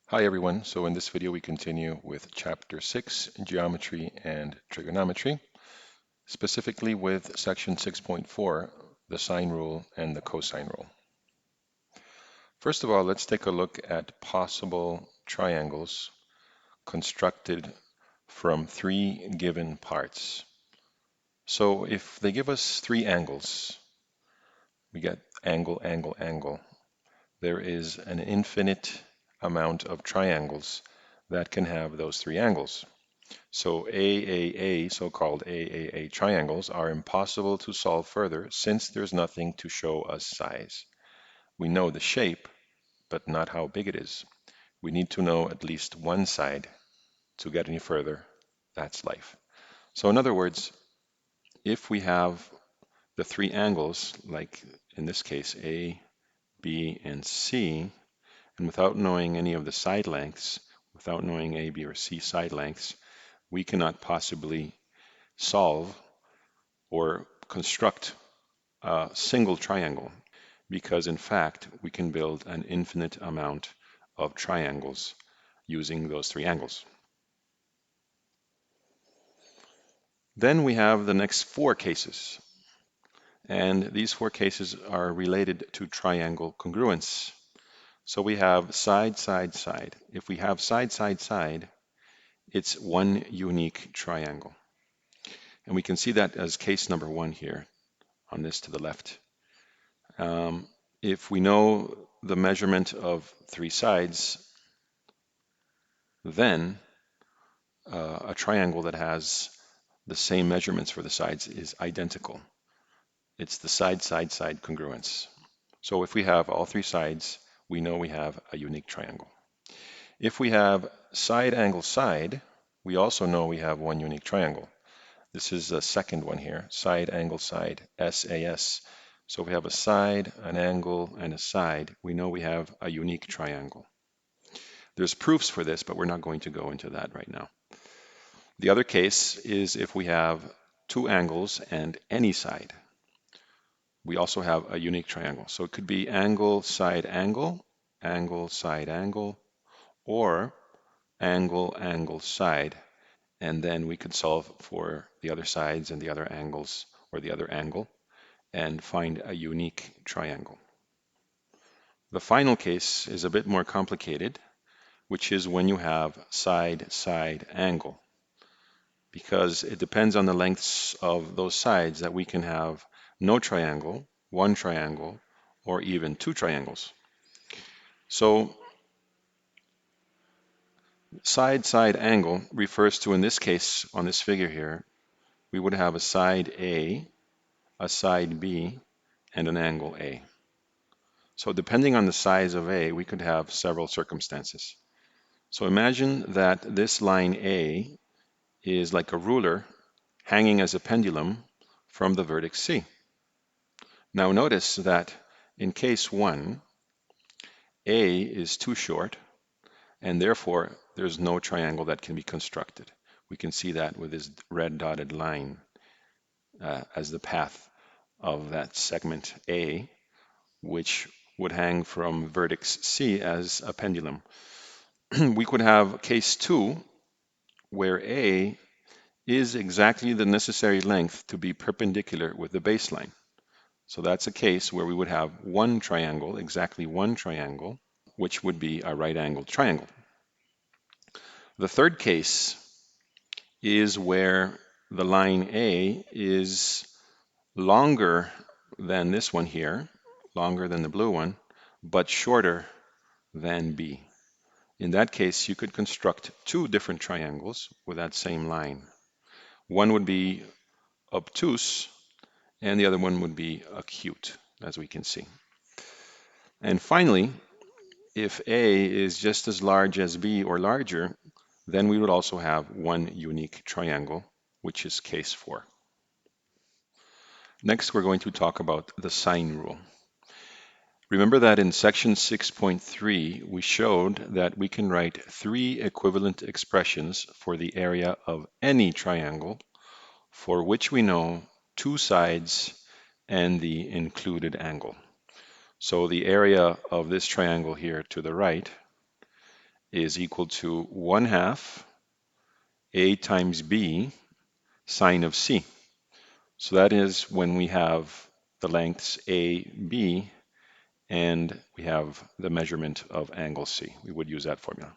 Hi everyone, so in this video we continue with Chapter 6, Geometry and Trigonometry, specifically with Section 6.4, the sine rule and the cosine rule. First of all, let's take a look at possible triangles constructed from three given parts. So if they give us three angles, we get angle, angle, angle. There is an infinite amount of triangles that can have those three angles. So AAA, so-called AAA triangles, are impossible to solve further since there's nothing to show us size. We know the shape, but not how big it is. We need to know at least one side to get any further. That's life. So in other words, if we have the three angles, like in this case A, B, and C, and without knowing any of the side lengths, without knowing A, B, or C side lengths, we cannot possibly solve or construct a single triangle because in fact we can build an infinite amount of triangles using those three angles. Then we have the next four cases, and these four cases are related to triangle congruence. So we have side, side, side. If we have side, side, side, it's one unique triangle. And we can see that as case number one here on this to the left. If we know the measurement of three sides, then a triangle that has the same measurements for the sides is identical. It's the side, side, side congruence. So if we have all three sides, we know we have a unique triangle. If we have side, angle, side, we also know we have one unique triangle. This is the second one here, side, angle, side, SAS. So if we have a side, an angle, and a side, we know we have a unique triangle. There's proofs for this, but we're not going to go into that right now. The other case is if we have two angles and any side. We also have a unique triangle. So it could be angle, side, angle, angle, side, angle, or angle, angle, side. And then we could solve for the other sides and the other angles or the other angle and find a unique triangle. The final case is a bit more complicated, which is when you have side, side, angle, because it depends on the lengths of those sides that we can have no triangle, one triangle, or even two triangles. So side, side, angle refers to, in this case, on this figure here, we would have a side A, a side B, and an angle A. So depending on the size of A, we could have several circumstances. So imagine that this line A is like a ruler hanging as a pendulum from the vertex C. Now notice that in case 1, A is too short, and therefore there's no triangle that can be constructed. We can see that with this red dotted line as the path of that segment A, which would hang from vertex C as a pendulum. We could have case 2, where A is exactly the necessary length to be perpendicular with the baseline. So that's a case where we would have one triangle, exactly one triangle, which would be a right-angled triangle. The third case is where the line A is longer than this one here, longer than the blue one, but shorter than B. In that case, you could construct two different triangles with that same line. One would be obtuse, and the other one would be acute, as we can see. And finally, if A is just as large as B or larger, then we would also have one unique triangle, which is case 4. Next, we're going to talk about the sine rule. Remember that in section 6.3, we showed that we can write three equivalent expressions for the area of any triangle for which we know two sides and the included angle. So the area of this triangle here to the right is equal to 1/2 A times B sine of C. So that is when we have the lengths A, B, and we have the measurement of angle C. We would use that formula.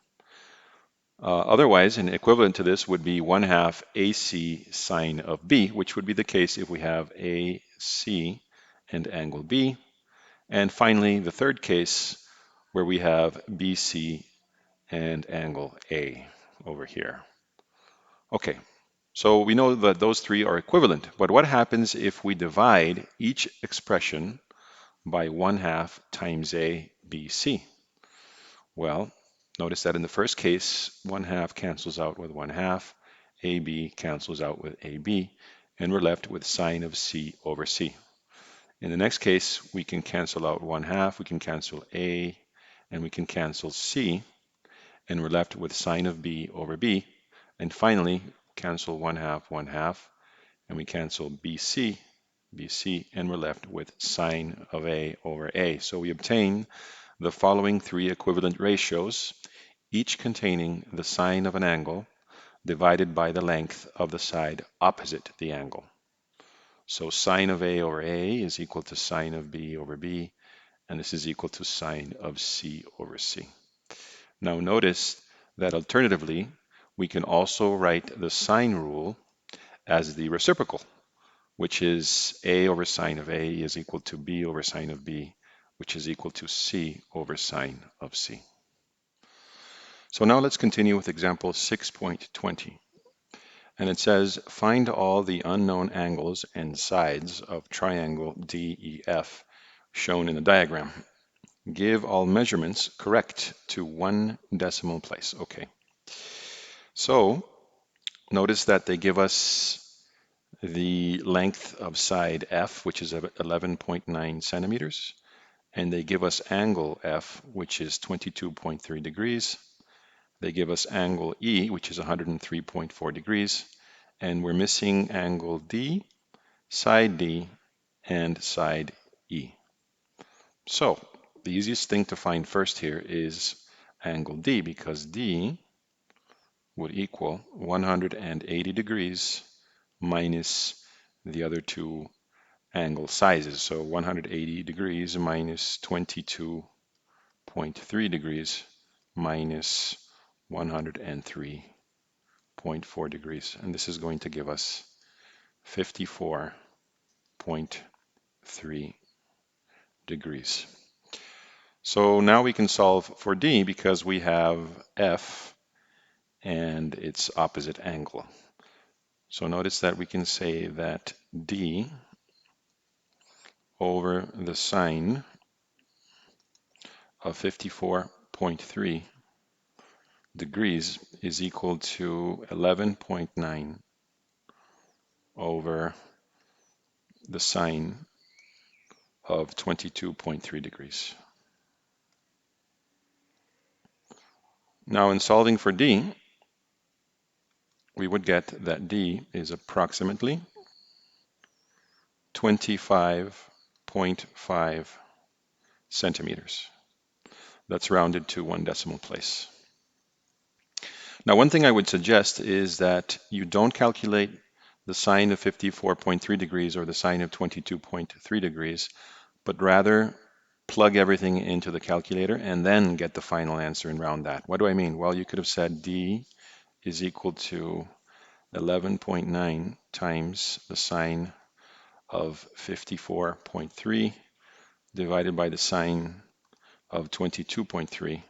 Otherwise, an equivalent to this would be 1/2 AC sine of B, which would be the case if we have AC and angle B. And finally, the third case where we have BC and angle A over here. Okay, so we know that those three are equivalent, but what happens if we divide each expression by 1/2 times A, B, C? Well, notice that in the first case, 1/2 cancels out with 1/2, AB cancels out with AB, and we're left with sine of C over C. In the next case, we can cancel out 1/2, we can cancel A, and we can cancel C, and we're left with sine of B over B. And finally, cancel 1/2, 1/2, and we cancel BC, BC, and we're left with sine of A over A. So we obtain the following three equivalent ratios, each containing the sine of an angle divided by the length of the side opposite the angle. So sine of A over A is equal to sine of B over B, and this is equal to sine of C over C. Now notice that alternatively, we can also write the sine rule as the reciprocal, which is A over sine of A is equal to B over sine of B, which is equal to C over sine of C. So now let's continue with example 6.20. And it says, find all the unknown angles and sides of triangle DEF shown in the diagram. Give all measurements correct to 1 decimal place. Okay. So notice that they give us the length of side F, which is 11.9 centimeters, and they give us angle F, which is 22.3 degrees. They give us angle E, which is 103.4 degrees, and we're missing angle D, and side E. So the easiest thing to find first here is angle D, because D would equal 180 degrees minus the other two angle sizes. So 180 degrees minus 22.3 degrees minus 103.4 degrees. And this is going to give us 54.3 degrees. So now we can solve for D because we have F and its opposite angle. So notice that we can say that D over the sine of 54.3 degrees is equal to 11.9 over the sine of 22.3 degrees. Now in solving for D, we would get that D is approximately 25.5 centimeters. That's rounded to 1 decimal place. Now, one thing I would suggest is that you don't calculate the sine of 54.3 degrees or the sine of 22.3 degrees, but rather plug everything into the calculator and then get the final answer and round that. What do I mean? Well, you could have said D is equal to 11.9 times the sine of 54.3 divided by the sine of 22.3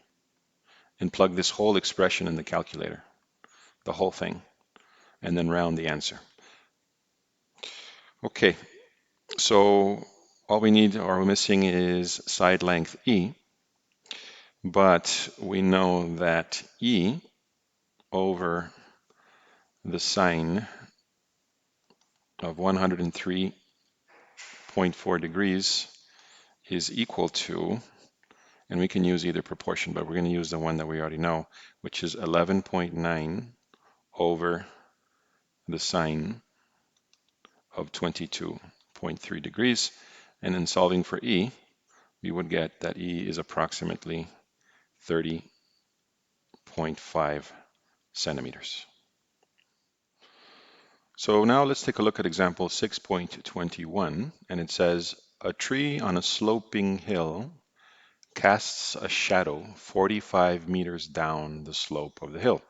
and plug this whole expression in the calculator, the whole thing, and then round the answer. Okay, so all we need or we're missing is side length E, but we know that E over the sine of 103.4 degrees is equal to, and we can use either proportion, but we're going to use the one that we already know, which is 11.9 over the sine of 22.3 degrees. And in solving for E, we would get that E is approximately 30 0.5 centimeters. So now let's take a look at example 6.21, and it says, a tree on a sloping hill casts a shadow 45 meters down the slope of the hill.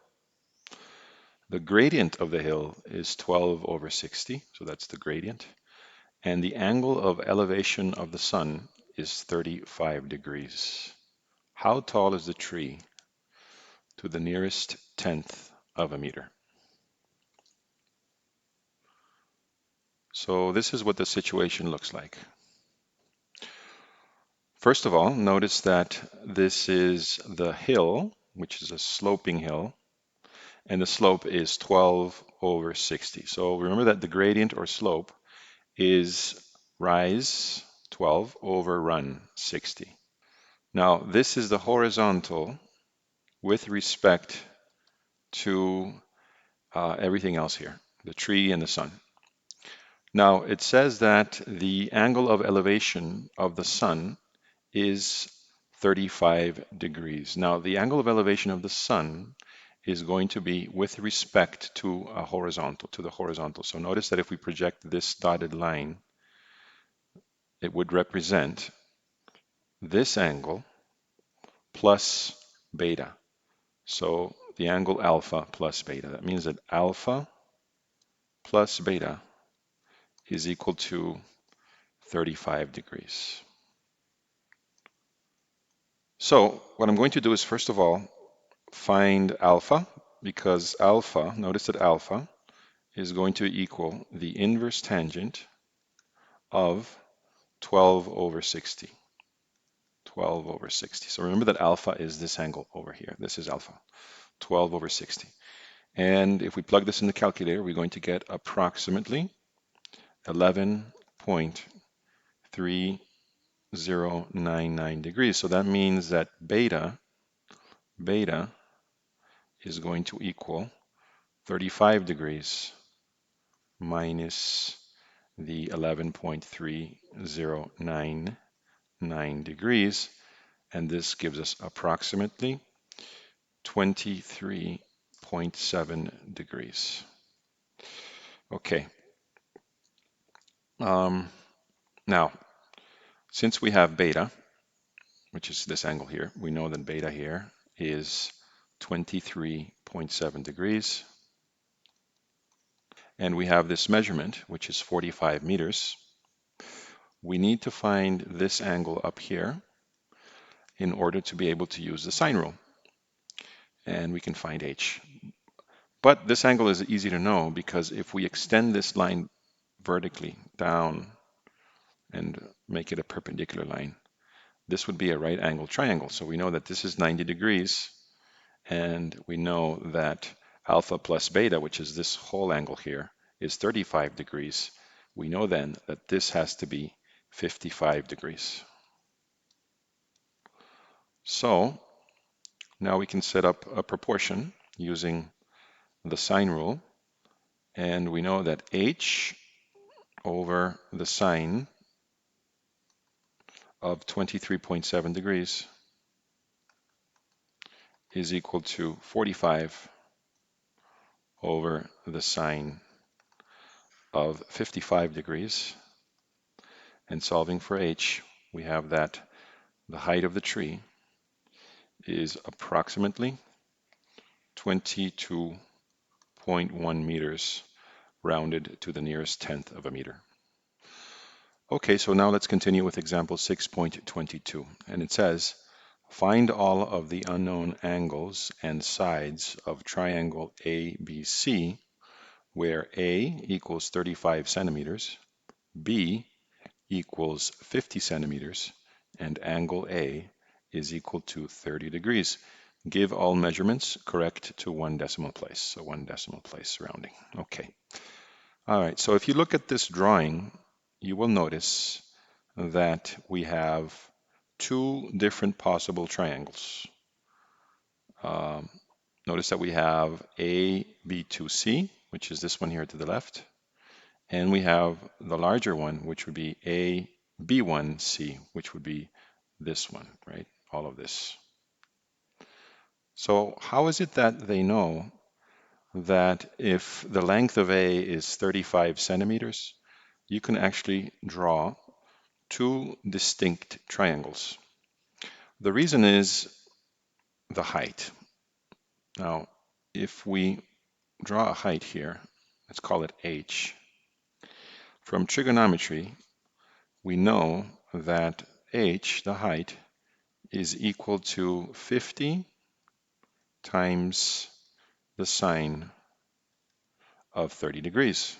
The gradient of the hill is 12 over 60, so that's the gradient, and the angle of elevation of the sun is 35 degrees. How tall is the tree to the nearest tenth of a meter? So this is what the situation looks like. First of all, notice that this is the hill, which is a sloping hill, and the slope is 12 over 60. So remember that the gradient or slope is rise 12 over run 60. Now, this is the horizontal with respect to everything else here, the tree and the sun. Now, it says that the angle of elevation of the sun is 35 degrees. Now, the angle of elevation of the sun is going to be with respect to a horizontal, to the horizontal. So notice that if we project this dotted line, it would represent this angle plus beta. So the angle alpha plus beta. That means that alpha plus beta is equal to 35 degrees. So what I'm going to do is, first of all, find alpha, because alpha, notice that alpha is going to equal the inverse tangent of 12 over 60. 12 over 60. So remember that alpha is this angle over here. This is alpha, 12 over 60. And if we plug this in the calculator, we're going to get approximately 11.3099 degrees. So that means that beta is going to equal 35 degrees minus the 11.3099 degrees, and this gives us approximately 23.7 degrees. Okay. Now, since we have beta, which is this angle here, we know that beta here is 23.7 degrees. And we have this measurement, which is 45 meters. We need to find this angle up here in order to be able to use the sine rule. And we can find h. But this angle is easy to know because if we extend this line vertically down and make it a perpendicular line, this would be a right angle triangle. So we know that this is 90 degrees, and we know that alpha plus beta, which is this whole angle here, is 35 degrees. We know then that this has to be 55 degrees. So now we can set up a proportion using the sine rule, and we know that h over the sine of 23.7 degrees is equal to 45 over the sine of 55 degrees. And solving for h, we have that the height of the tree is approximately 22.1 meters, rounded to the nearest tenth of a meter. Okay, so now let's continue with example 6.22. And it says, find all of the unknown angles and sides of triangle ABC, where A equals 35 centimeters, B equals 50 centimeters, and angle A is equal to 30 degrees. Give all measurements correct to 1 decimal place. So 1 decimal place rounding. Okay. All right. So if you look at this drawing, you will notice that we have two different possible triangles. Notice that we have AB2C, which is this one here to the left, and we have the larger one, which would be AB1C, which would be this one, right? All of this. So how is it that they know that if the length of A is 35 centimeters, you can actually draw two distinct triangles? The reason is the height. Now, if we draw a height here, let's call it h. From trigonometry, we know that h, the height, is equal to 50 times the sine of 30 degrees.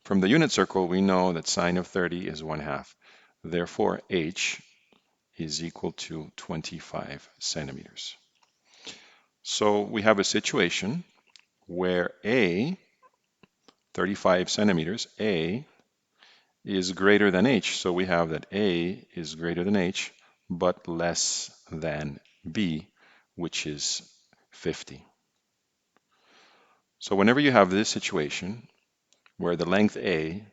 From the unit circle, we know that sine of 30 is 1/2. Therefore, h is equal to 25 centimeters. So we have a situation where A, 35 centimeters, A is greater than h. So we have that A is greater than h, but less than B, which is 50. So whenever you have this situation where the length A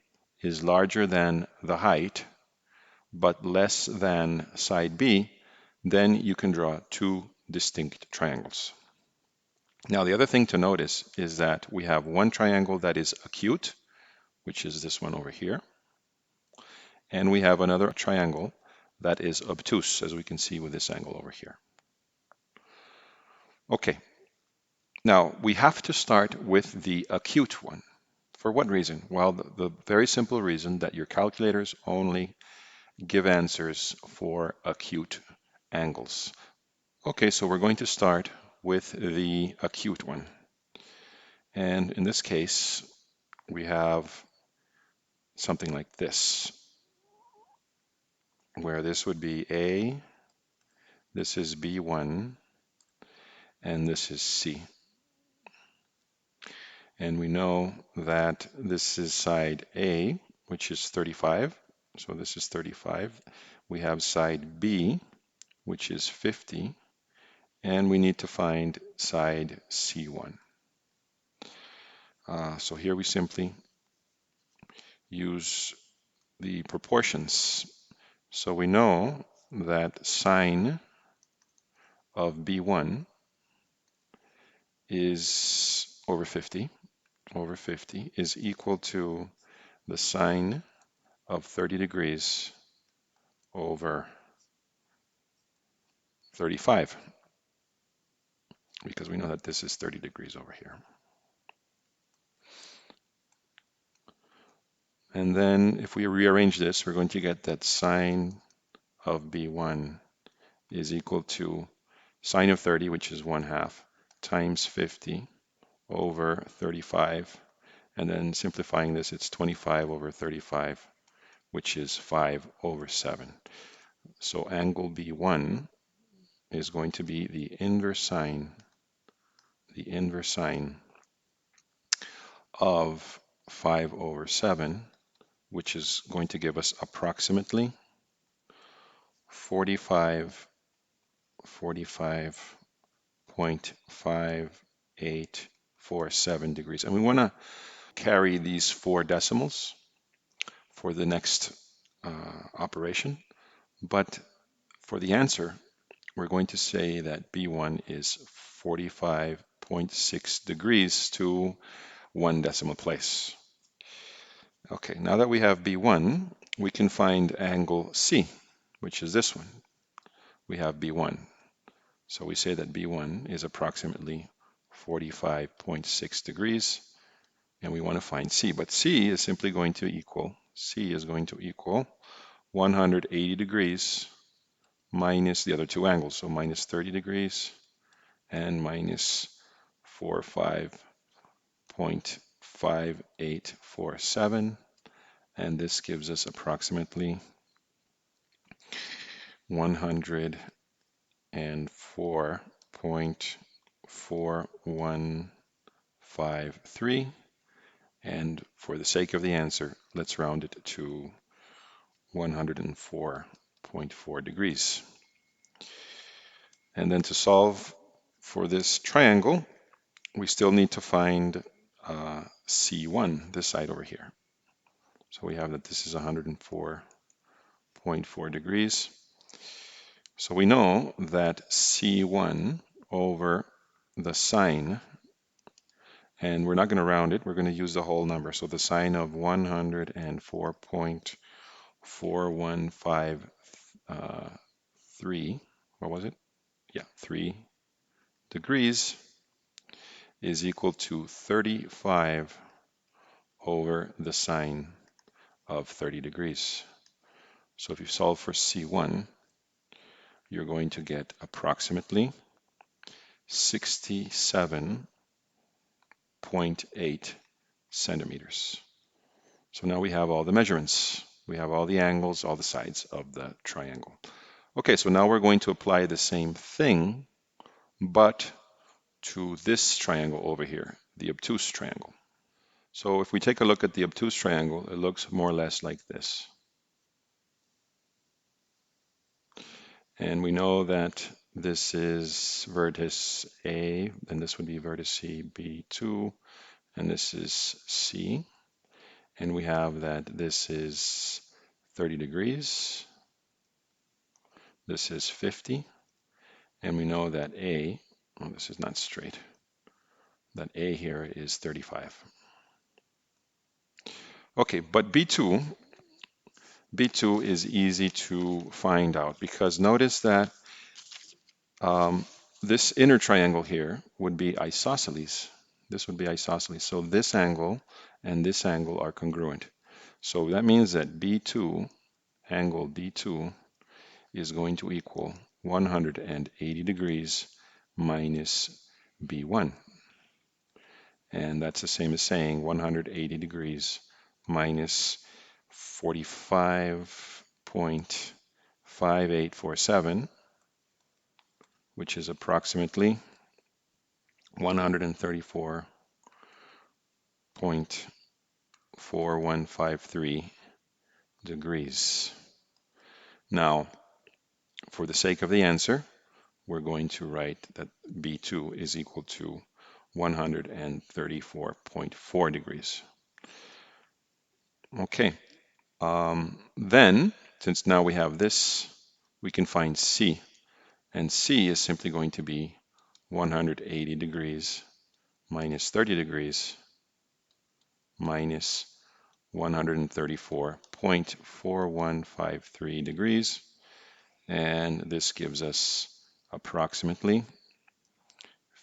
is larger than the height, but less than side B, then you can draw two distinct triangles. Now, the other thing to notice is that we have one triangle that is acute, which is this one over here, and we have another triangle that is obtuse, as we can see with this angle over here. Okay, now we have to start with the acute one. For what reason? Well, the very simple reason that your calculators only give answers for acute angles. Okay, so we're going to start with the acute one. And in this case, we have something like this, where this would be A, this is B1, and this is C. And we know that this is side A, which is 35. So this is 35. We have side B, which is 50. And we need to find side C1. So here we simply use the proportions. So we know that sine of B1 is over 50 is equal to the sine of 30 degrees over 35, because we know that this is 30 degrees over here. And then if we rearrange this, we're going to get that sine of B1 is equal to sine of 30, which is 1/2, times 50 over 35. And then simplifying this, it's 25 over 35, which is 5/7. So angle B1 is going to be the inverse sine of 5/7, which is going to give us approximately 45.5847 degrees. And we want to carry these 4 decimals for the next operation. But for the answer, we're going to say that B1 is 45.6 degrees to 1 decimal place. Okay, now that we have B1, we can find angle C, which is this one. We have B1. So we say that B1 is approximately 45.6 degrees, and we want to find C. But C is simply going to equal 180 degrees minus the other two angles, so minus 30 degrees and minus 45.5847, and this gives us approximately 104.4153, and for the sake of the answer, let's round it to 104.4 degrees. And then to solve for this triangle, we still need to find C1, this side over here. So we have that this is 104.4 degrees. So we know that C1 over the sine, and we're not going to round it, we're going to use the whole number. So the sine of 104.4153, what was it? Yeah, 3 degrees is equal to 35 over the sine of 30 degrees. So if you solve for C1, you're going to get approximately 67.8 centimeters. So now we have all the measurements. We have all the angles, all the sides of the triangle. Okay, so now we're going to apply the same thing, but to this triangle over here, the obtuse triangle. So if we take a look at the obtuse triangle, it looks more or less like this. And we know that this is vertex A, and this would be vertex B2, and this is C. And we have that this is 30 degrees, this is 50, and we know that A, well, this is not straight, that A here is 35. Okay, but B2 is easy to find out because notice that this inner triangle here would be isosceles. This would be isosceles. So this angle and this angle are congruent. So that means that B2, angle B2, is going to equal 180 degrees minus B1. And that's the same as saying 180 degrees minus 45.5847, which is approximately 134.4153 degrees. Now, for the sake of the answer, we're going to write that B2 is equal to 134.4 degrees. Okay, then, since now we have this, we can find C. And C is simply going to be 180 degrees minus 30 degrees minus 134.4153 degrees. And this gives us approximately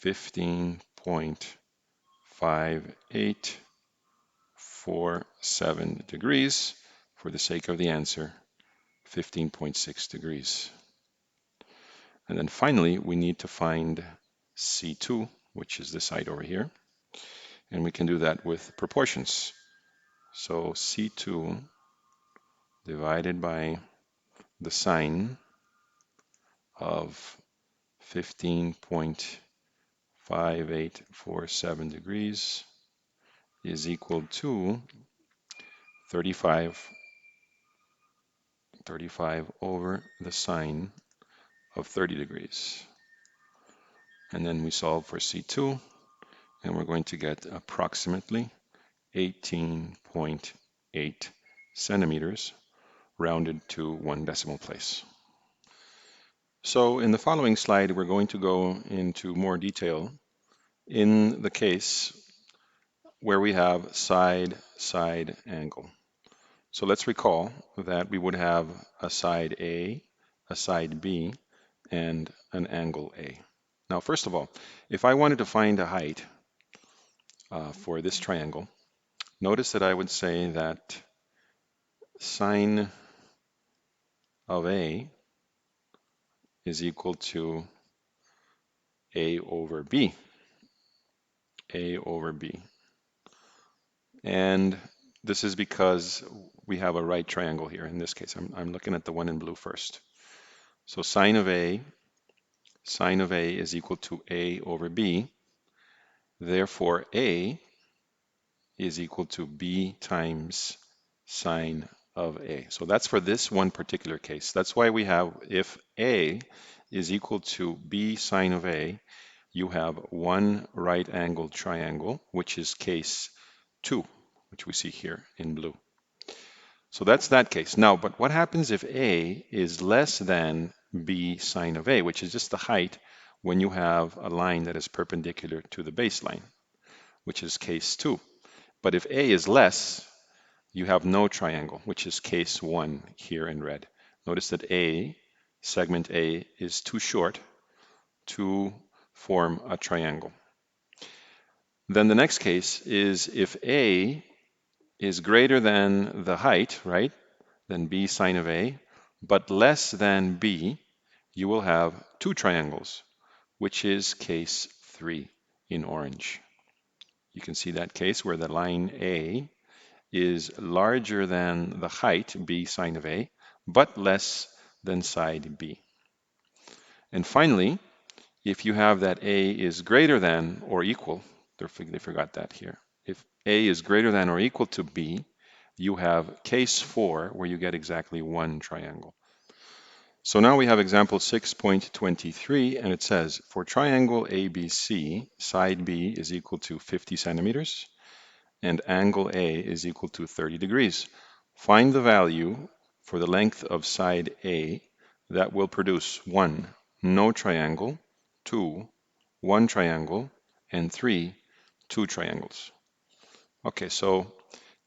15.5847 degrees. For the sake of the answer, 15.6 degrees. And then finally, we need to find C2, which is this side over here. And we can do that with proportions. So C2 divided by the sine of 15.5847 degrees is equal to 35 over the sine of 30 degrees. And then we solve for C2, and we're going to get approximately 18.8 centimeters, rounded to 1 decimal place. So in the following slide, we're going to go into more detail in the case where we have side-side angle. So let's recall that we would have a side A, a side B, and an angle A. Now, first of all, if I wanted to find a height for this triangle, notice that I would say that sine of A is equal to A over B, A over B. And this is because we have a right triangle here. In this case, I'm looking at the one in blue first. So sine of A is equal to A over B. Therefore, A is equal to B times sine of A. So that's for this one particular case. That's why we have, if A is equal to B sine of A, you have one right angled triangle, which is case 2, which we see here in blue. So that's that case. Now, but what happens if A is less than B sine of A, which is just the height when you have a line that is perpendicular to the baseline, which is case 2. But if A is less, you have no triangle, which is case 1 here in red. Notice that segment A, is too short to form a triangle. Then the next case is if A is greater than the height, right, then B sine of A, but less than B, you will have two triangles, which is case 3 in orange. You can see that case where the line A is larger than the height, B sine of A, but less than side B. And finally, if you have that A is greater than or equal, they forgot that here. If A is greater than or equal to B, you have case 4 where you get exactly one triangle. So now we have example 6.23, and it says for triangle ABC, side B is equal to 50 centimeters and angle A is equal to 30 degrees. Find the value for the length of side A that will produce 1, no triangle, 2, 1 triangle, and 3, 2 triangles. Okay, so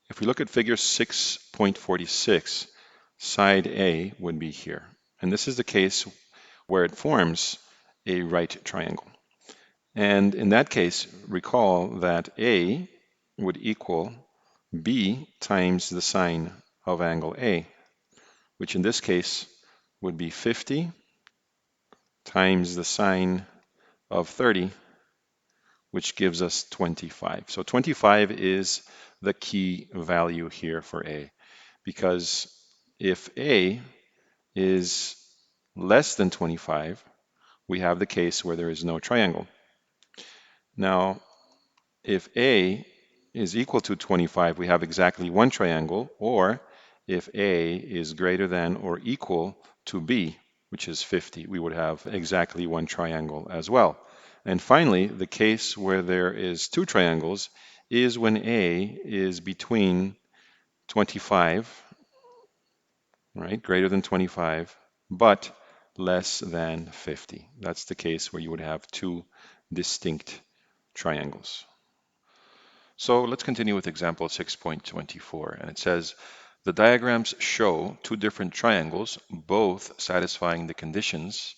if we look at figure 6.46, side A would be here. And this is the case where it forms a right triangle. And in that case, recall that A would equal B times the sine of angle A, which in this case would be 50 times the sine of 30, which gives us 25. So 25 is the key value here for A, because if A is less than 25, we have the case where there is no triangle. Now, if A is equal to 25, we have exactly one triangle, or if A is greater than or equal to B, which is 50, we would have exactly one triangle as well. And finally, the case where there is two triangles is when A is between 25, right, greater than 25, but less than 50. That's the case where you would have two distinct triangles. So let's continue with example 6.24, and it says, the diagrams show two different triangles, both satisfying the conditions.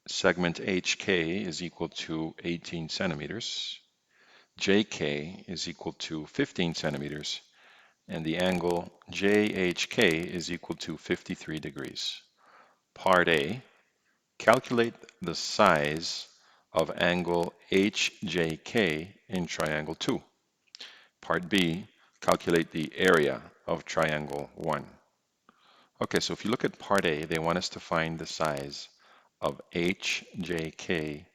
Segment HK is equal to 18 centimeters, JK is equal to 15 centimeters, and the angle JHK is equal to 53 degrees. Part A, calculate the size of angle HJK in triangle 2. Part B, calculate the area of triangle 1. Okay, so if you look at part A, they want us to find the size of HJK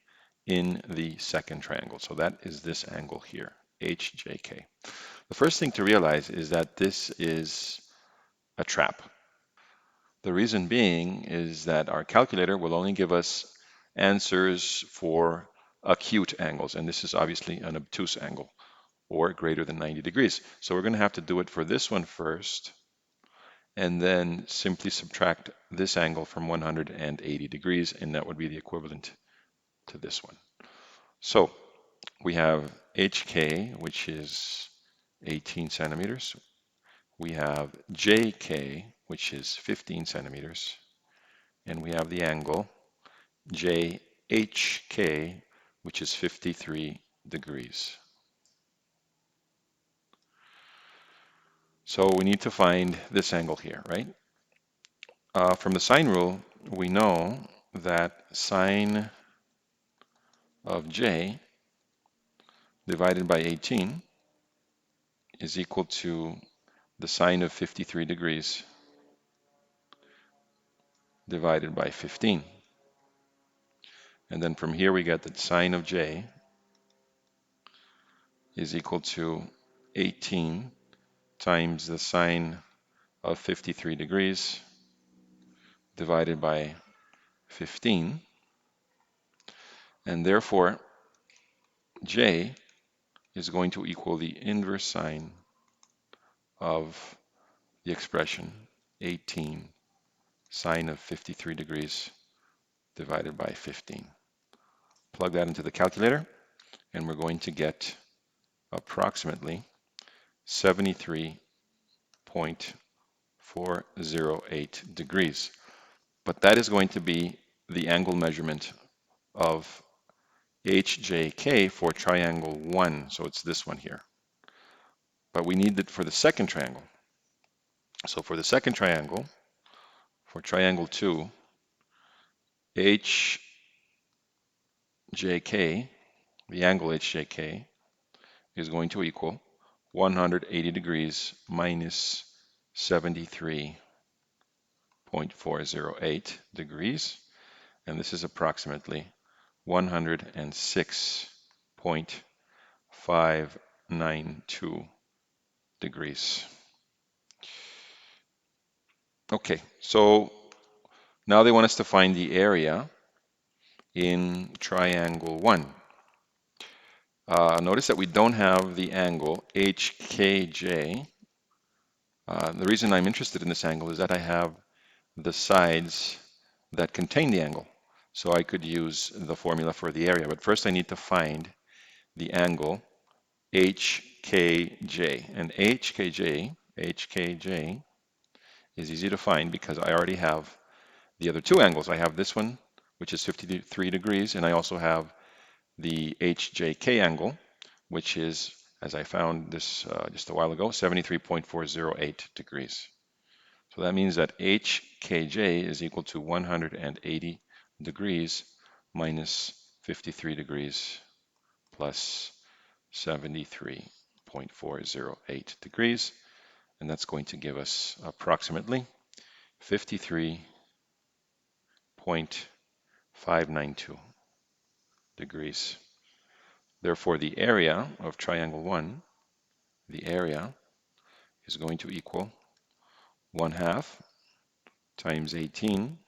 in the second triangle. So that is this angle here, HJK. The first thing to realize is that this is a trap. The reason being is that our calculator will only give us answers for acute angles, and this is obviously an obtuse angle, or greater than 90 degrees. So we're going to have to do it for this one first, and then simply subtract this angle from 180 degrees, and that would be the equivalent to this one. So we have HK, which is 18 centimeters. We have JK, which is 15 centimeters. And we have the angle JHK, which is 53 degrees. So we need to find this angle here, right? From the sine rule, we know that sine of J divided by 18 is equal to the sine of 53 degrees divided by 15. And then from here we get that sine of J is equal to 18 times the sine of 53 degrees divided by 15. And therefore, J is going to equal the inverse sine of the expression 18 sine of 53 degrees divided by 15. Plug that into the calculator, and we're going to get approximately 73.408 degrees. But that is going to be the angle measurement of HJK for triangle 1. So it's this one here. But we need it for the second triangle. So for the second triangle, for triangle 2, HJK, the angle HJK, is going to equal 180 degrees minus 73.408 degrees. And this is approximately 106.592 degrees. Okay, so now they want us to find the area in triangle 1. Notice that we don't have the angle HKJ. The reason I'm interested in this angle is that I have the sides that contain the angle. So I could use the formula for the area, but first I need to find the angle HKJ. And HKJ is easy to find because I already have the other two angles. I have this one, which is 53 degrees, and I also have the HJK angle, which is, as I found this just a while ago, 73.408 degrees. So that means that HKJ is equal to 180 degrees minus 53 degrees plus 73.408 degrees. And that's going to give us approximately 53.592 degrees. Therefore, the area of triangle 1, the area is going to equal 1/2 times 18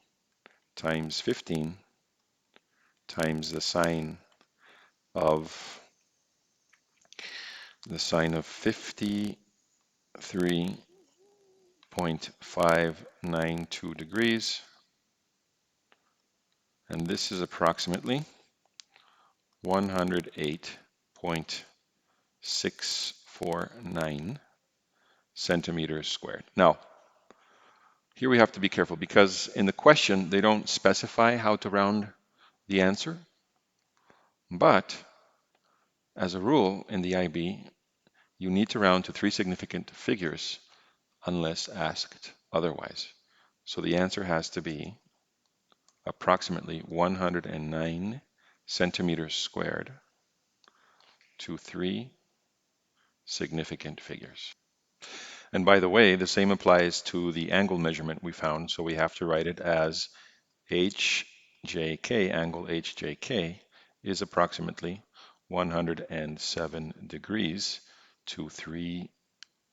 times 15 times the sine of 53.592 degrees, and this is approximately 108.649 centimeters squared. Now, here we have to be careful because in the question they don't specify how to round the answer, but as a rule in the IB, you need to round to 3 significant figures unless asked otherwise. So the answer has to be approximately 109 centimeters squared to 3 significant figures. And by the way, the same applies to the angle measurement we found. So we have to write it as HJK, angle HJK, is approximately 107 degrees to 3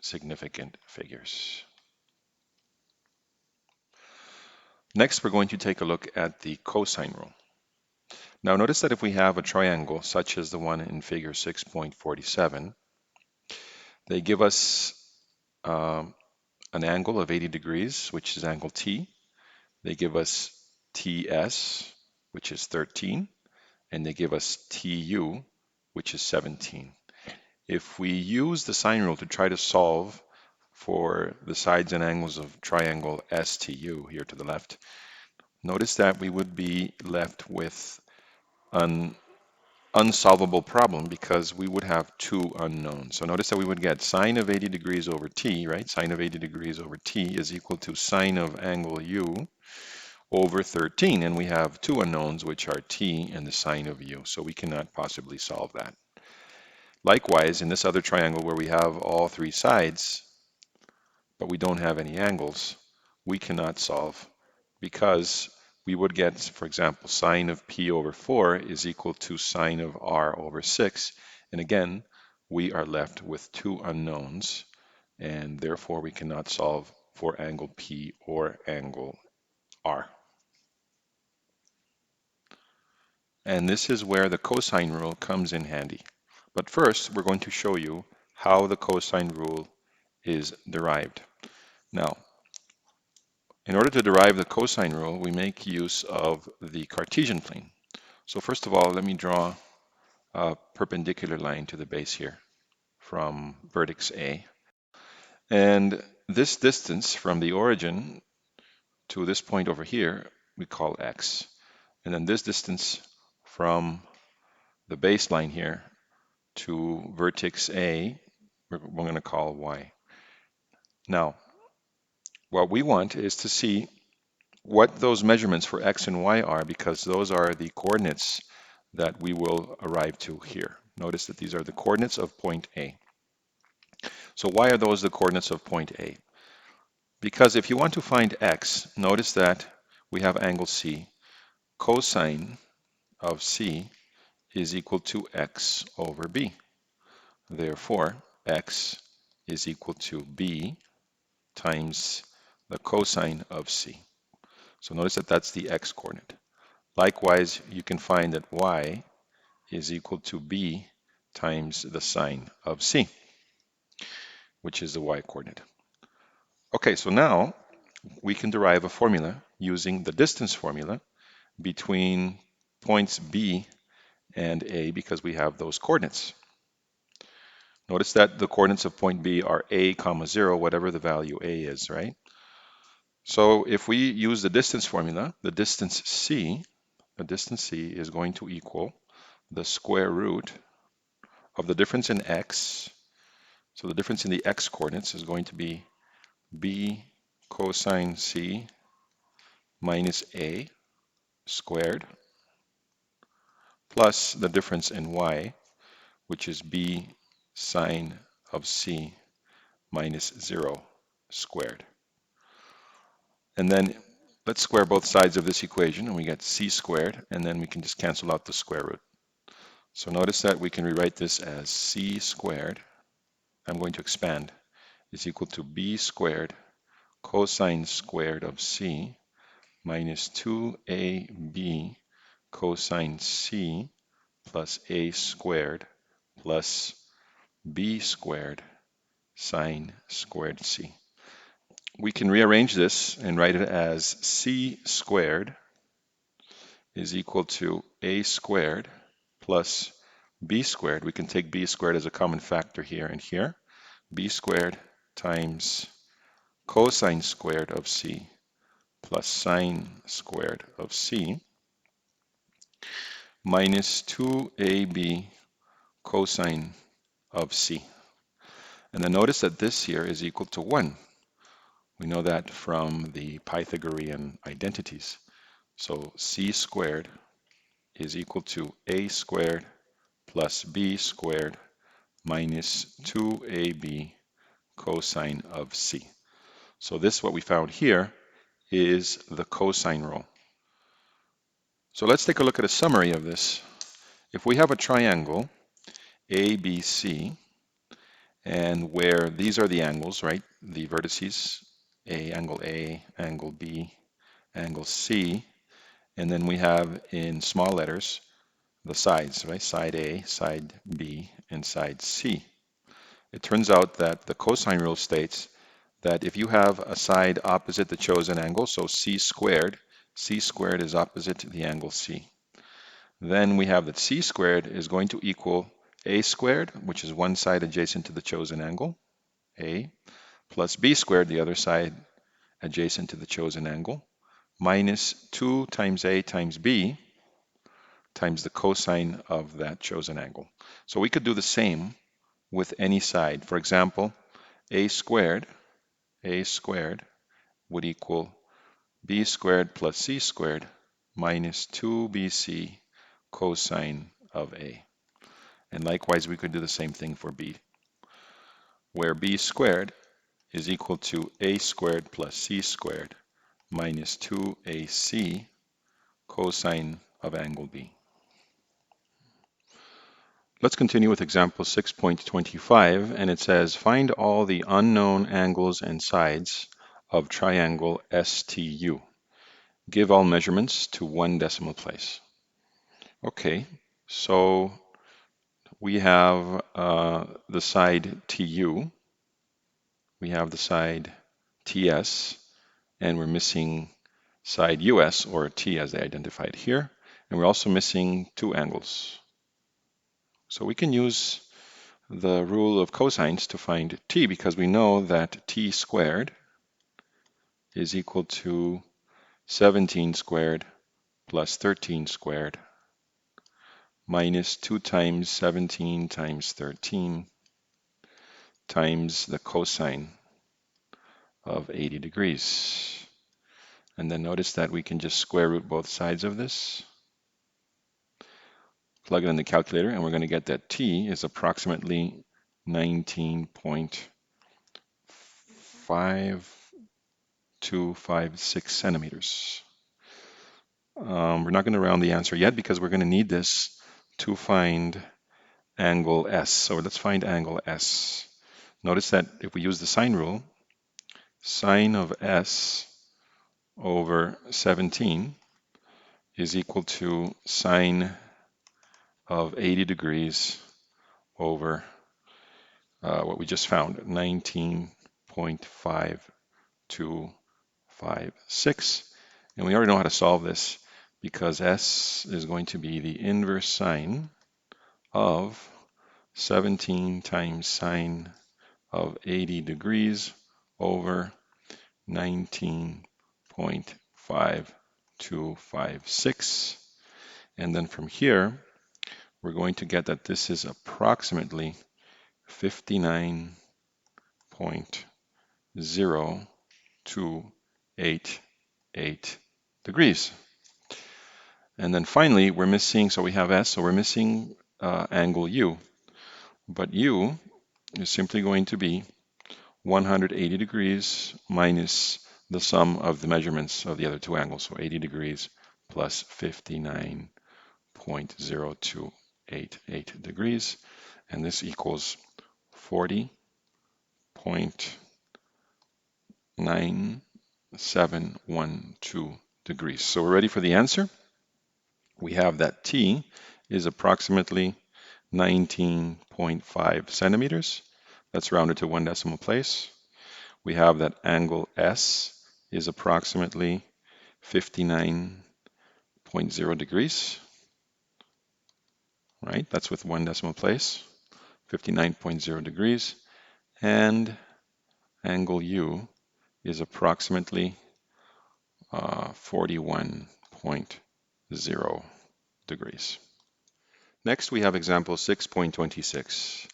significant figures. Next, we're going to take a look at the cosine rule. Now notice that if we have a triangle such as the one in figure 6.47, they give us an angle of 80 degrees, which is angle T. They give us TS, which is 13, and they give us TU, which is 17. If we use the sine rule to try to solve for the sides and angles of triangle STU here to the left, notice that we would be left with an unsolvable problem because we would have two unknowns. So notice that we would get sine of 80 degrees over t, right? Sine of 80 degrees over t is equal to sine of angle u over 13. And we have two unknowns, which are t and the sine of u. So we cannot possibly solve that. Likewise, in this other triangle where we have all three sides, but we don't have any angles, we cannot solve because we would get, for example, sine of p over 4 is equal to sine of r over 6. And again, we are left with two unknowns, and therefore we cannot solve for angle p or angle r. And this is where the cosine rule comes in handy. But first, we're going to show you how the cosine rule is derived. Now, in order to derive the cosine rule, we make use of the Cartesian plane. So first of all, let me draw a perpendicular line to the base here from vertex A. And this distance from the origin to this point over here, we call x. And then this distance from the baseline here to vertex A, we're going to call y. Now, what we want is to see what those measurements for x and y are, because those are the coordinates that we will arrive to here. Notice that these are the coordinates of point A. So why are those the coordinates of point A? Because if you want to find x, notice that we have angle C. Cosine of C is equal to x over b. Therefore, x is equal to b times the cosine of C. So notice that that's the x coordinate. Likewise, you can find that y is equal to b times the sine of C, which is the y coordinate. Okay, so now we can derive a formula using the distance formula between points B and A because we have those coordinates. Notice that the coordinates of point B are A comma 0, whatever the value A is, right? So if we use the distance formula, the distance C is going to equal the square root of the difference in x. So the difference in the x coordinates is going to be b cosine C minus A squared plus the difference in y, which is b sine of C minus 0 squared. And then let's square both sides of this equation, and we get C squared, and then we can just cancel out the square root. So notice that we can rewrite this as C squared, I'm going to expand, is equal to b squared cosine squared of C minus 2ab cosine C plus a squared plus b squared sine squared C. We can rearrange this and write it as C squared is equal to a squared plus b squared. We can take b squared as a common factor here and here. B squared times cosine squared of C plus sine squared of C minus 2ab cosine of C. And then notice that this here is equal to 1. We know that from the Pythagorean identities. So C squared is equal to a squared plus b squared minus 2ab cosine of C. So this, what we found here, is the cosine rule. So let's take a look at a summary of this. If we have a triangle, ABC, and where these are the angles, right? The vertices, angle A, angle B, angle C, and then we have in small letters the sides, right? Side A, side B, and side C. It turns out that the cosine rule states that if you have a side opposite the chosen angle, so C squared is opposite the angle C. Then we have that C squared is going to equal A squared, which is one side adjacent to the chosen angle, A, plus B squared, the other side adjacent to the chosen angle, minus 2 times A times B times the cosine of that chosen angle. So we could do the same with any side. For example, A squared would equal B squared plus C squared minus 2BC cosine of A. And likewise, we could do the same thing for B, where B squared is equal to A squared plus C squared minus 2AC cosine of angle B. Let's continue with example 6.25, and it says, find all the unknown angles and sides of triangle STU. Give all measurements to 1 decimal place. Okay, so we have the side TU, we have the side TS, and we're missing side US, or T as they identified here. And we're also missing two angles. So we can use the rule of cosines to find t, because we know that t squared is equal to 17 squared plus 13 squared minus 2 times 17 times 13 times the cosine of 80 degrees. And then notice that we can just square root both sides of this, plug it in the calculator, and we're going to get that t is approximately 19.5256 centimeters. We're not going to round the answer yet because we're going to need this to find angle S. So let's find angle S. Notice that if we use the sine rule, sine of S over 17 is equal to sine of 80 degrees over what we just found, 19.5256. And we already know how to solve this because S is going to be the inverse sine of 17 times sine of 80 degrees over 19.5256. And then from here, we're going to get that this is approximately 59.0288 degrees. And then finally, we're missing, so we have S, so we're missing angle U. But U is simply going to be 180 degrees minus the sum of the measurements of the other two angles. So 80 degrees plus 59.0288 degrees. And this equals 40.9712 degrees. So we're ready for the answer. We have that T is approximately 19.5 centimeters. That's rounded to one decimal place. We have that angle S is approximately 59.0 degrees, right? That's with one decimal place, 59.0 degrees. And angle U is approximately 41.0 degrees. Next, we have example 6.26.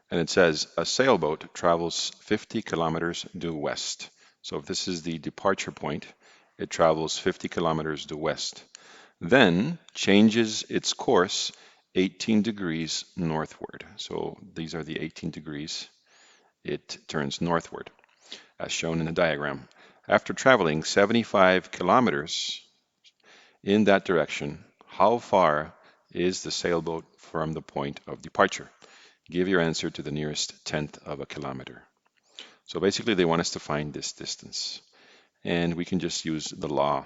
And it says a sailboat travels 50 kilometers due west. So if this is the departure point, it travels 50 kilometers due west. Then changes its course 18 degrees northward. So these are the 18 degrees. It turns northward, as shown in the diagram. After traveling 75 kilometers in that direction, how far is the sailboat from the point of departure? Give your answer to the nearest tenth of a kilometer. So basically they want us to find this distance. And we can just use the law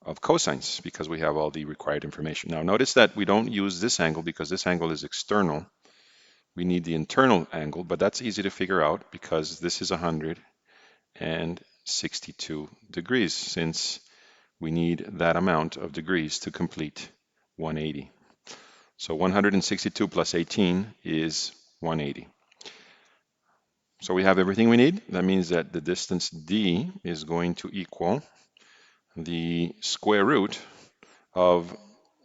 of cosines because we have all the required information. Now notice that we don't use this angle because this angle is external. We need the internal angle, but that's easy to figure out because this is 162 degrees since we need that amount of degrees to complete 180. So 162 plus 18 is 180. So we have everything we need. That means that the distance D is going to equal the square root of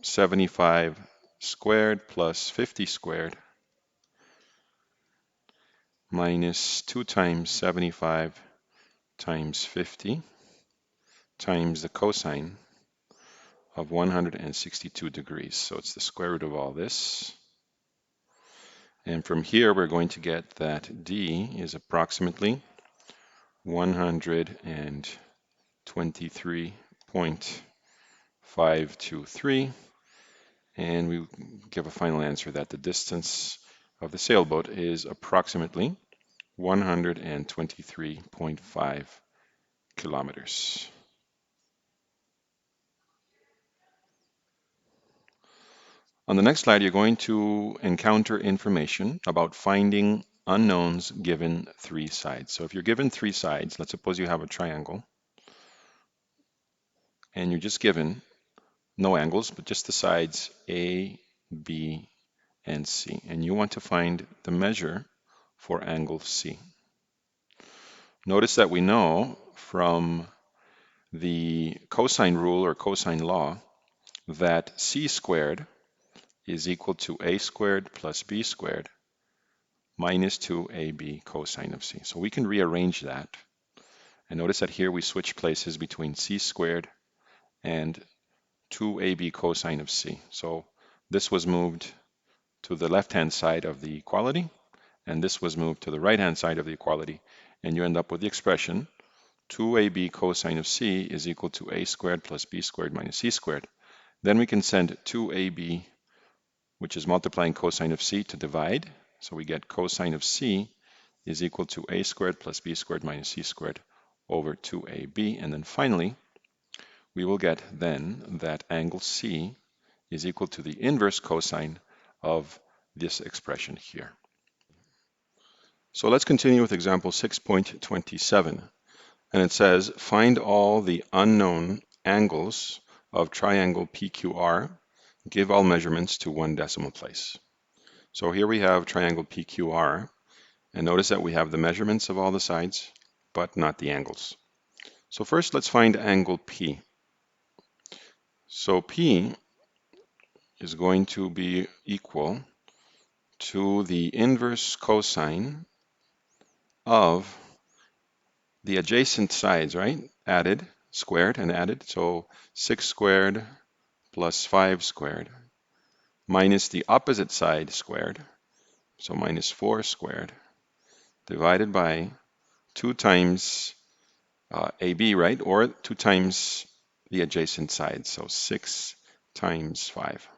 75 squared plus 50 squared minus 2 times 75 times 50 times the cosine of 162 degrees. So it's the square root of all this. And from here, we're going to get that D is approximately 123.523. And we give a final answer that the distance of the sailboat is approximately 123.5 kilometers. On the next slide, you're going to encounter information about finding unknowns given three sides. So if you're given three sides, let's suppose you have a triangle, and you're just given no angles, but just the sides A, B, and C. And you want to find the measure for angle C. Notice that we know from the cosine rule or cosine law that C squared is equal to A squared plus B squared minus 2AB cosine of C. So we can rearrange that. And notice that here we switch places between C squared and 2AB cosine of C. So this was moved to the left-hand side of the equality, and this was moved to the right-hand side of the equality, and you end up with the expression 2AB cosine of C is equal to A squared plus B squared minus C squared. Then we can send 2AB, which is multiplying cosine of C, to divide. So we get cosine of C is equal to A squared plus B squared minus C squared over 2AB. And then finally, we will get then that angle C is equal to the inverse cosine of this expression here. So let's continue with example 6.27. And it says, find all the unknown angles of triangle PQR. Give all measurements to 1 decimal place. So here we have triangle PQR. And notice that we have the measurements of all the sides, but not the angles. So first, let's find angle P. So P is going to be equal to the inverse cosine of the adjacent sides, right? Added, squared and added. So 6 squared plus 5 squared minus the opposite side squared. So minus 4 squared divided by 2 times AB, right? Or 2 times the adjacent side. So 6 times 5.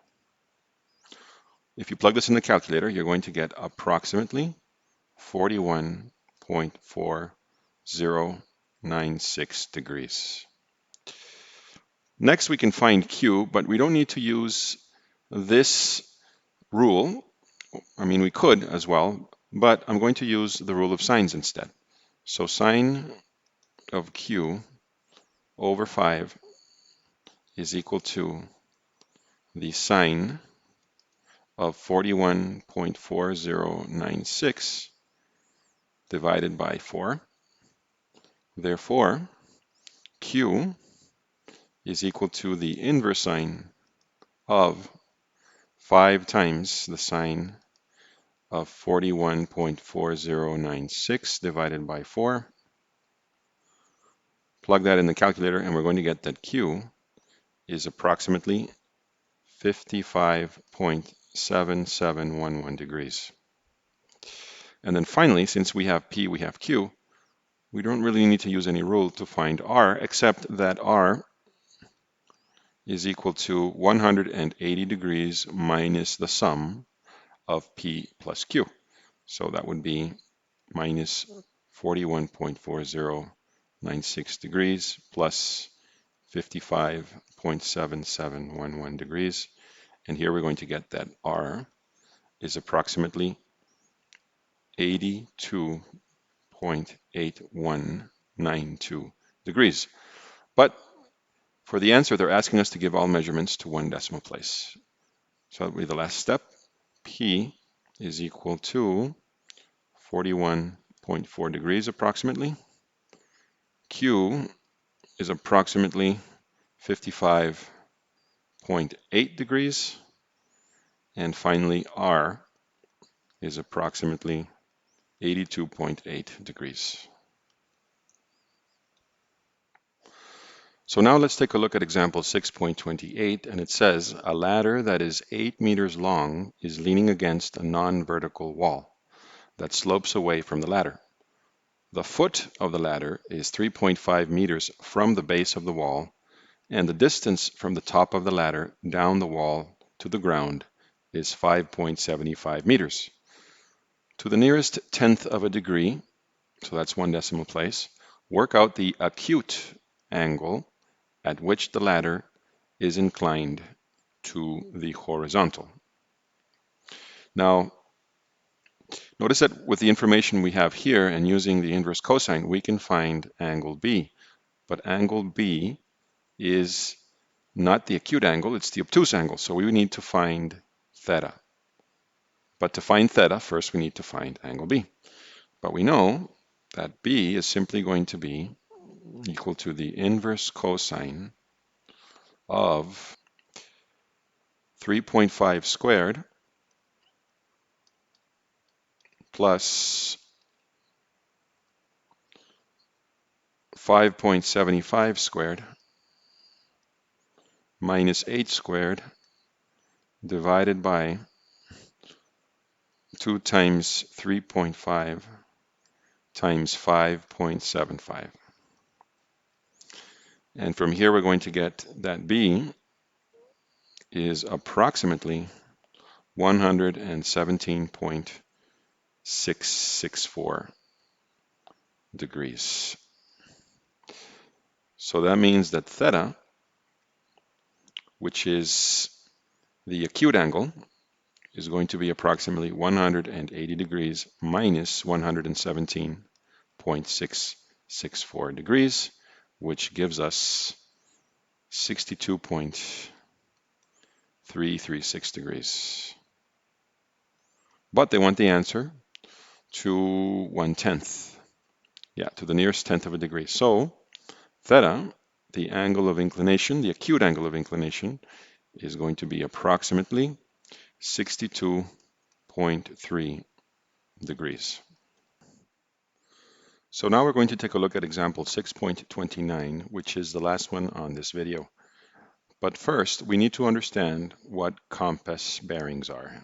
If you plug this in the calculator, you're going to get approximately 41.4096 degrees. Next, we can find Q, but we don't need to use this rule. I mean, we could as well, but I'm going to use the rule of sines instead. So sine of Q over 5 is equal to the sine of 41.4096 divided by 4. Therefore, Q is equal to the inverse sine of 5 times the sine of 41.4096 divided by 4. Plug that in the calculator and we're going to get that Q is approximately 55.7711 degrees. And then finally, since we have P, we have Q, we don't really need to use any rule to find R, except that R is equal to 180 degrees minus the sum of P plus Q. So that would be minus 41.4096 degrees plus 55.7711 degrees. And here we're going to get that R is approximately 82.8192 degrees. But for the answer, they're asking us to give all measurements to 1 decimal place. So that will be the last step. P is equal to 41.4 degrees approximately. Q is approximately 55.8 degrees. And finally, R is approximately 82.8 degrees. So now let's take a look at example 6.28, and it says, a ladder that is 8 meters long is leaning against a non-vertical wall that slopes away from the ladder. The foot of the ladder is 3.5 meters from the base of the wall, and the distance from the top of the ladder down the wall to the ground is 5.75 meters. To the nearest tenth of a degree, so that's 1 decimal place, work out the acute angle at which the ladder is inclined to the horizontal. Now, notice that with the information we have here and using the inverse cosine, we can find angle B. But angle B is not the acute angle, it's the obtuse angle. So we need to find theta. But to find theta, first we need to find angle B. But we know that B is simply going to be equal to the inverse cosine of 3.5 squared plus 5.75 squared minus 8 squared divided by 2 times 3.5 times 5.75. And from here we're going to get that B is approximately 117.664 degrees. So that means that theta, which is the acute angle, is going to be approximately 180 degrees minus 117.664 degrees, which gives us 62.336 degrees. But they want the answer to 1/10. Yeah, to the nearest tenth of a degree. So theta, the angle of inclination, the acute angle of inclination, is going to be approximately 62.3 degrees. So now we're going to take a look at example 6.29, which is the last one on this video. But first, we need to understand what compass bearings are.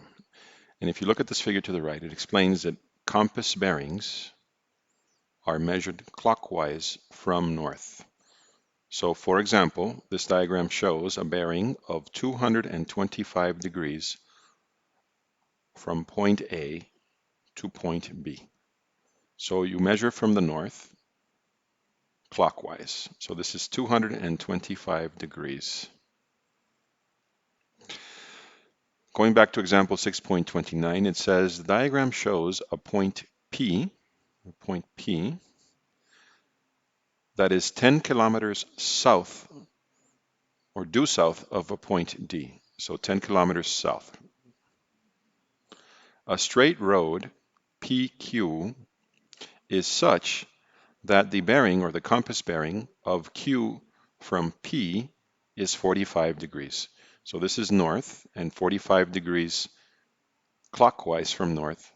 And if you look at this figure to the right, it explains that compass bearings are measured clockwise from north. So for example, this diagram shows a bearing of 225 degrees from point A to point B. So you measure from the north clockwise. So this is 225 degrees. Going back to example 6.29, it says the diagram shows a point P that is 10 kilometers south or due south of a point D. So 10 kilometers south. A straight road PQ is such that the bearing or the compass bearing of Q from P is 45 degrees. So this is north, and 45 degrees clockwise from north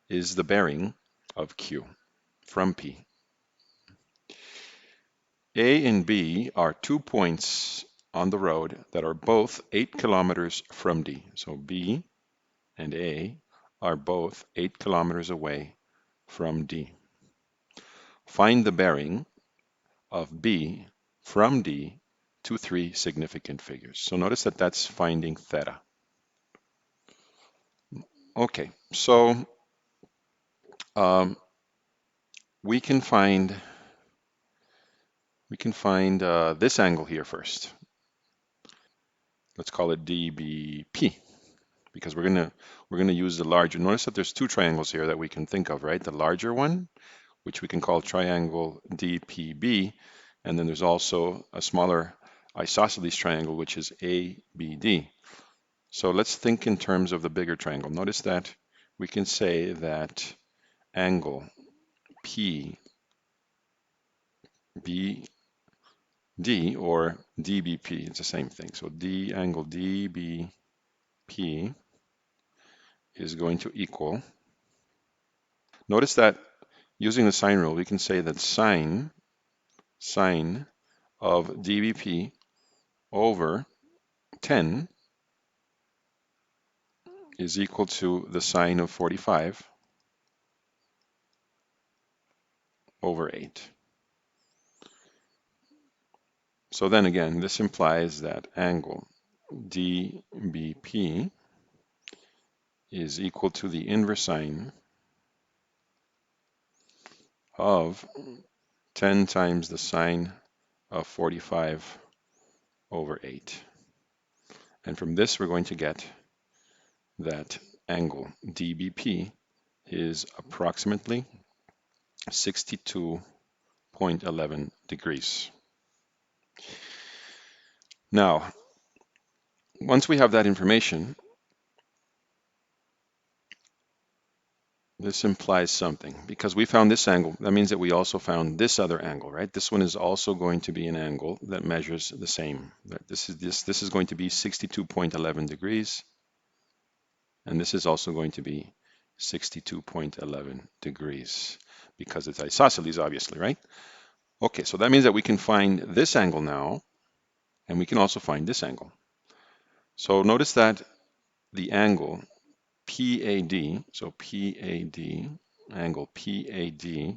is the bearing of Q from P. A and B are 2 points on the road that are both 8 kilometers from D. So B and A are both 8 kilometers away from D. Find the bearing of B from D to 3 significant figures. So notice that that's finding theta. Okay, so um, we can find this angle here first. Let's call it DBP because we're gonna use the larger. Notice that there's two triangles here that we can think of, right? The larger one, which we can call triangle DPB, and then there's also a smaller isosceles triangle, which is ABD. So let's think in terms of the bigger triangle. Notice that we can say that angle PBD or DBP, it's the same thing. So angle DBP is going to equal, notice that using the sine rule, we can say that sine of DBP over 10 is equal to the sine of 45 over 8. So then again, this implies that angle DBP is equal to the inverse sine of 10 times the sine of 45 over 8. And from this, we're going to get that angle DBP is approximately 62.11 degrees. Now, once we have that information, this implies something. Because we found this angle, that means that we also found this other angle, right? This one is also going to be an angle that measures the same. This is going to be 62.11 degrees, and this is also going to be 62.11 degrees because it's isosceles, obviously, right? Okay, so that means that we can find this angle now, and we can also find this angle. So notice that the angle PAD, so PAD, angle PAD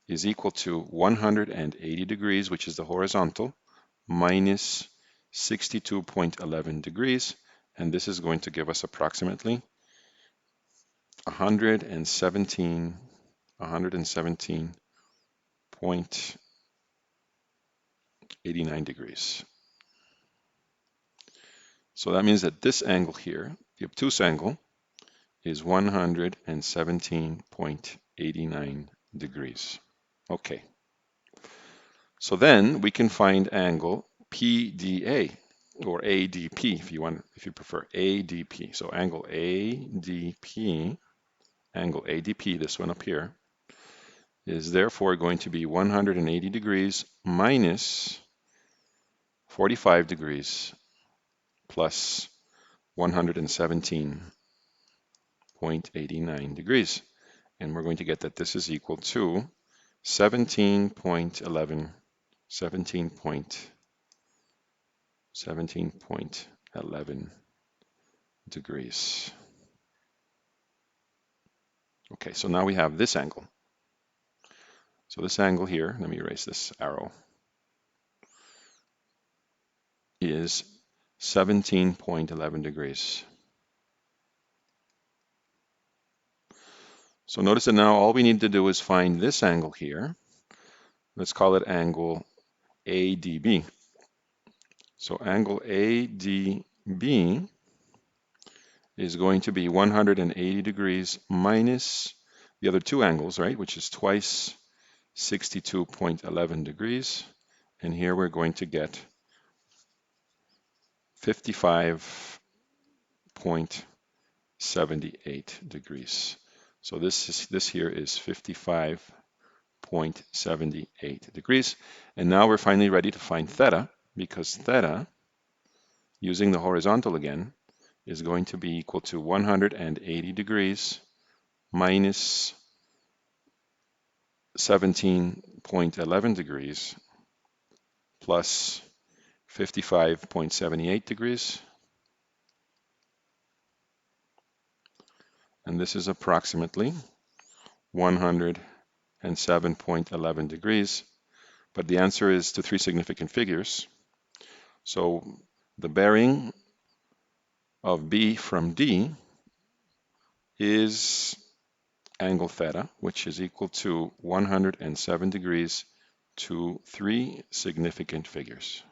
is equal to 180 degrees, which is the horizontal, minus 62.11 degrees, and this is going to give us approximately 117.89 degrees. So that means that this angle here, the obtuse angle, is 117.89 degrees. Okay. So then we can find angle PDA or ADP if you prefer ADP. So angle ADP, this one up here, is therefore going to be 180 degrees minus 45 degrees plus 117.89 degrees. And we're going to get that this is equal to 17.11 degrees. Okay, so now we have this angle. So this angle here, let me erase this arrow, is 17.11 degrees. So notice that now all we need to do is find this angle here. Let's call it angle ADB. So angle ADB is going to be 180 degrees minus the other two angles, right, which is twice 62.11 degrees. And here we're going to get 55.78 degrees. So this here is 55.78 degrees. And now we're finally ready to find theta, because theta, using the horizontal again, is going to be equal to 180 degrees minus 17.11 degrees plus 55.78 degrees. And this is approximately 107.11 degrees. But the answer is to three significant figures. So the bearing of B from D is angle theta, which is equal to 107 degrees to three significant figures.